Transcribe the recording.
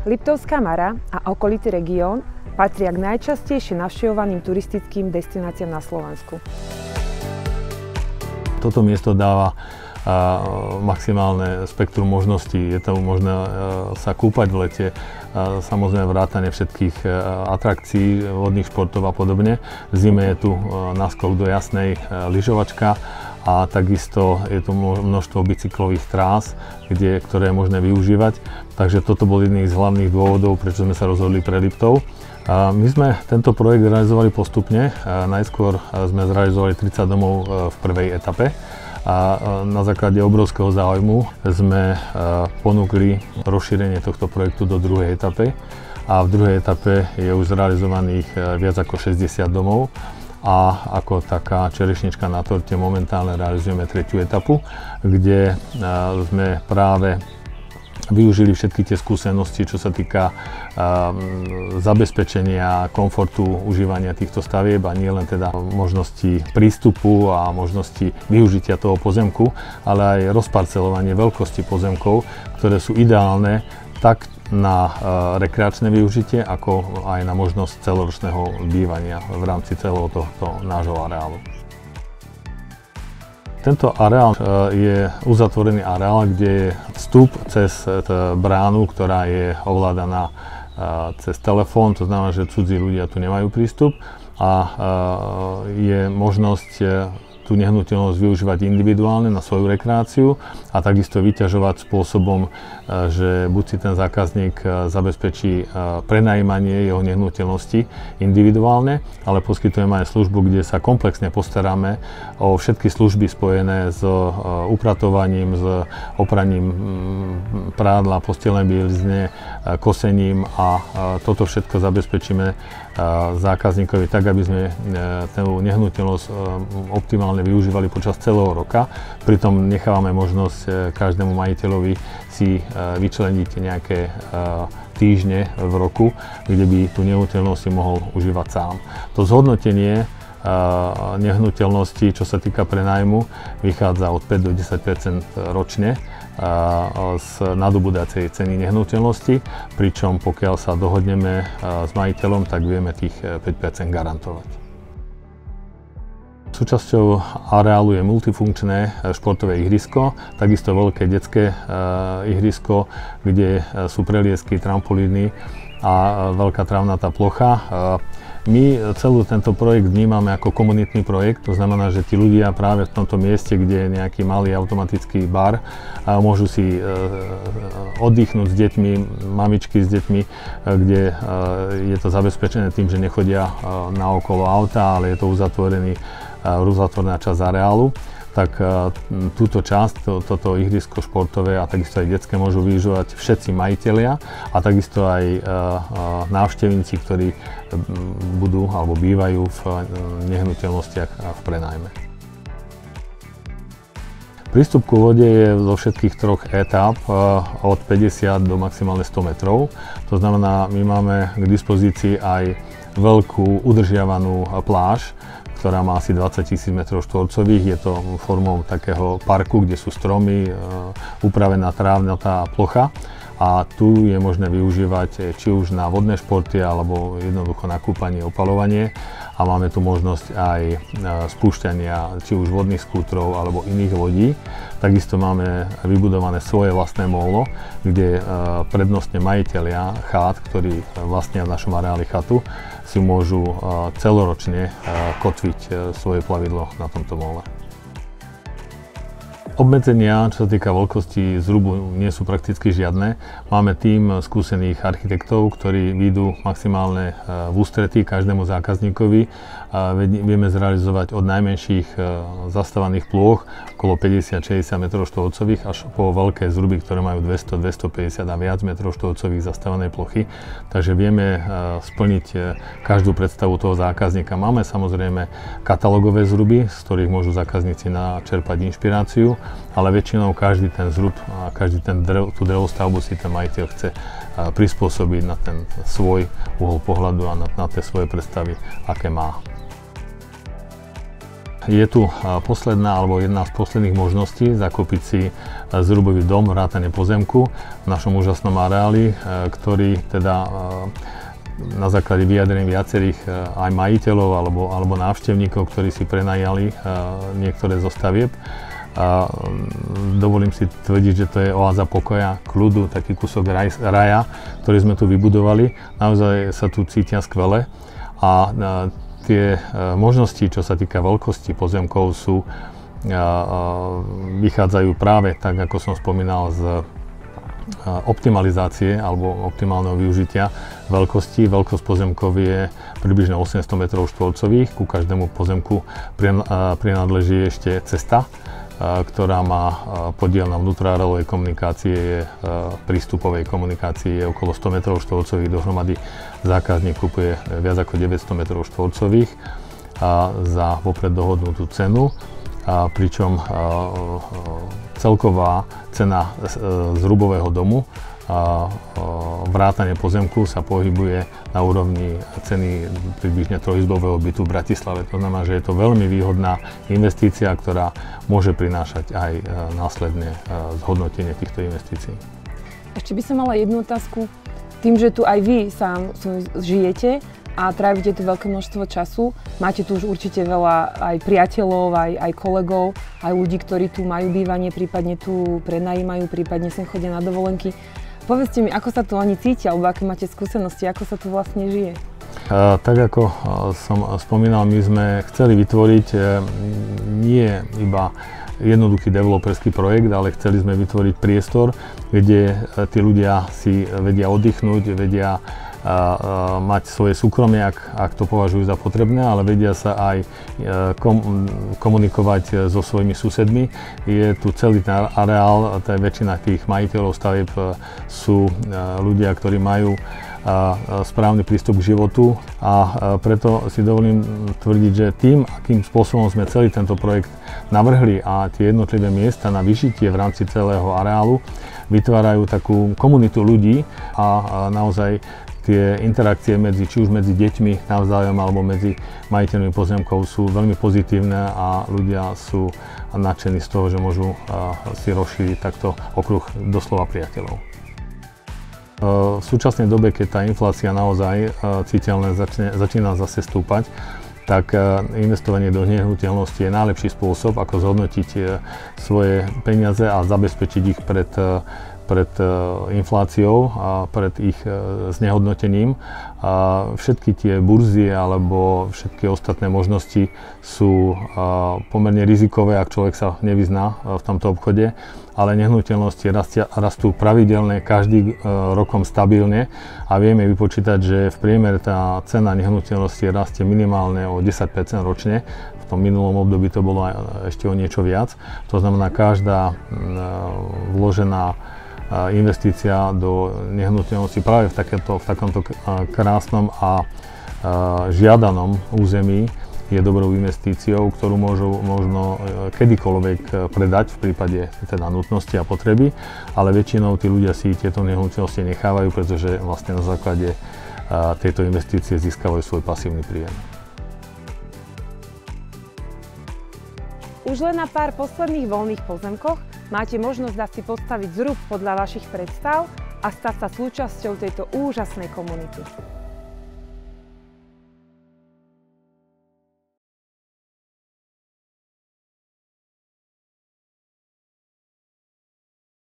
Liptovská Mara a okolitý región patria k najčastejšie navštevovaným turistickým destináciám na Slovensku. Toto miesto dáva maximálne spektrum možností. Je to možné sa kúpať v lete, samozrejme vrátane všetkých atrakcií, vodných športov a podobne. V zime je tu náskok do Jasnej lyžovačka a takisto je tu množstvo bicyklových trás, ktoré je možné využívať. Takže toto bol jedný z hlavných dôvodov, prečo sme sa rozhodli pre Liptov. My sme tento projekt realizovali postupne. Najskôr sme zrealizovali 30 domov v prvej etape a na základe obrovského záujmu sme ponúkli rozšírenie tohto projektu do druhej etapy. A v druhej etape je už zrealizovaných viac ako 60 domov. A ako taká čerešnička na torte momentálne realizujeme tretiu etapu, kde sme práve využili všetky tie skúsenosti, čo sa týka zabezpečenia komfortu užívania týchto stavieb a nie len teda možnosti prístupu a možnosti využitia toho pozemku, ale aj rozparcelovanie veľkosti pozemkov, ktoré sú ideálne tak na rekreačné využitie, ako aj na možnosť celoročného bývania v rámci celého tohto nášho areálu. Tento areál je uzatvorený areál, kde je vstup cez bránu, ktorá je ovládaná cez telefón, to znamená, že cudzí ľudia tu nemajú prístup a je možnosť tú nehnuteľnosť využívať individuálne na svoju rekreáciu a takisto vyťažovať spôsobom, že buď si ten zákazník zabezpečí prenajímanie jeho nehnuteľnosti individuálne, ale poskytujeme aj službu, kde sa komplexne postaráme o všetky služby spojené s upratovaním, s opraním prádla, postelnej bielizne, kosením a toto všetko zabezpečíme zákazníkovi tak, aby sme tú nehnuteľnosť optimálne využívali počas celého roka. Pritom nechávame možnosť každému majiteľovi si vyčleniť nejaké týždne v roku, kde by tú nehnuteľnosť si mohol užívať sám. To zhodnotenie nehnuteľnosti, čo sa týka prenájmu, vychádza od 5 do 10% ročne z nadobúdacej ceny nehnuteľnosti, pričom pokiaľ sa dohodneme s majiteľom, tak vieme tých 5% garantovať. Súčasťou areálu je multifunkčné športové ihrisko, takisto veľké detské ihrisko, kde sú preliesky, trampolíny a veľká trávnatá plocha. My celý tento projekt vnímame ako komunitný projekt, to znamená, že tí ľudia práve v tomto mieste, kde je nejaký malý automatický bar, môžu si oddychnúť s deťmi, mamičky s deťmi, kde je to zabezpečené tým, že nechodia naokolo auta, ale je to uzatvorená časť areálu. Tak túto časť, toto ihrisko športové a takisto aj detské môžu využívať všetci majitelia a takisto aj návštevníci, ktorí budú alebo bývajú v nehnuteľnostiach a v prenájme. Prístup ku vode je zo všetkých troch etáp od 50 do maximálne 100 metrov. To znamená, my máme k dispozícii aj veľkú udržiavanú pláž, ktorá má asi 20 000 m2. Je to formou takého parku, kde sú stromy, upravená trávnatá plocha. A tu je možné využívať či už na vodné športy, alebo jednoducho na kúpanie, opalovanie. A máme tu možnosť aj spúšťania či už vodných skútrov alebo iných lodí. Takisto máme vybudované svoje vlastné mólo, kde prednostne majitelia chát, ktorí vlastnia v našom areáli chatu, si môžu celoročne kotviť svoje plavidlo na tomto móle. Obmedzenia, čo sa týka veľkosti zrubu, nie sú prakticky žiadne. Máme tím skúsených architektov, ktorí výjdu maximálne v ústretí každému zákazníkovi. Vieme zrealizovať od najmenších zastávaných plôch okolo 50-60 m2 až po veľké zruby, ktoré majú 200-250 a viac m2 zastávanej plochy. Takže vieme splniť každú predstavu toho zákazníka. Máme samozrejme katalógové zruby, z ktorých môžu zákazníci načerpať inšpiráciu, ale väčšinou každý ten zrub a tú drevostavbu si ten majiteľ chce prispôsobiť na ten svoj uhol pohľadu a na tie svoje predstavy, aké má. Je tu posledná alebo jedna z posledných možností zakúpiť si zrubový dom, vrátane pozemku v našom úžasnom areáli, ktorý teda na základe vyjadrení viacerých aj majiteľov alebo návštevníkov, ktorí si prenajali niektoré zo stavieb. A dovolím si tvrdiť, že to je oáza pokoja, kľudu, taký kúsok raja, ktorý sme tu vybudovali. Naozaj sa tu cítia skvele a tie možnosti, čo sa týka veľkosti pozemkov, vychádzajú práve, tak ako som spomínal, z optimalizácie alebo optimálneho využitia veľkosti. Veľkosť pozemkov je približne 800 m². Ku každému pozemku prináleží ešte cesta, ktorá má podiel na vnútroareálovej komunikácie, prístupovej komunikácii je okolo 100 m². Dohromady zákazník kupuje viac ako 900 m² za vopred dohodnutú cenu. Pričom celková cena zrubového domu vrátane pozemku sa pohybuje na úrovni ceny približne trojizbového bytu v Bratislave. To znamená, že je to veľmi výhodná investícia, ktorá môže prinášať aj následné zhodnotenie týchto investícií. Ešte by som mala jednu otázku. Tým, že tu aj vy sám žijete a trávite tu veľké množstvo času, máte tu už určite veľa aj priateľov, aj kolegov, aj ľudí, ktorí tu majú bývanie, prípadne tu prenajímajú, prípadne sem chodia na dovolenky. Povedzte mi, ako sa tu oni cítia, alebo aké máte skúsenosti, ako sa tu vlastne žije? Tak ako som spomínal, my sme chceli vytvoriť nie iba jednoduchý developerský projekt, ale chceli sme vytvoriť priestor, kde tí ľudia si vedia oddychnúť, vedia mať svoje súkromie, ak to považujú za potrebné, ale vedia sa aj komunikovať so svojimi susedmi. Je tu celý ten areál, väčšina tých majiteľov stavieb sú ľudia, ktorí majú správny prístup k životu a preto si dovolím tvrdiť, že tým, akým spôsobom sme celý tento projekt navrhli a tie jednotlivé miesta na vyžitie v rámci celého areálu vytvárajú takú komunitu ľudí a naozaj tie interakcie či už medzi deťmi navzájom alebo medzi majiteľmi pozemkov sú veľmi pozitívne a ľudia sú nadšení z toho, že môžu si rozšíriť takto okruh doslova priateľov. V súčasnej dobe, keď tá inflácia naozaj citeľne začína zase stúpať, tak investovanie do nehnuteľnosti je najlepší spôsob, ako zhodnotiť svoje peniaze a zabezpečiť ich pred infláciou a pred ich znehodnotením. Všetky tie burzy alebo všetky ostatné možnosti sú pomerne rizikové, ak človek sa nevyzná v tomto obchode, ale nehnuteľnosti rastú pravidelne, každý rokom stabilne a vieme vypočítať, že v priemere tá cena nehnuteľnosti rastie minimálne o 10% ročne. V tom minulom období to bolo ešte o niečo viac. To znamená, každá vložená investícia do nehnuteľnosti práve v takomto krásnom a žiadanom území je dobrou investíciou, ktorú možno kedykoľvek predať v prípade teda nutnosti a potreby, ale väčšinou tí ľudia si tieto nehnuteľnosti nechávajú, pretože vlastne na základe tejto investície získavajú svoj pasívny príjem. Už len na pár posledných voľných pozemkoch máte možnosť dať si postaviť zrub podľa vašich predstav a stať sa súčasťou tejto úžasnej komunity.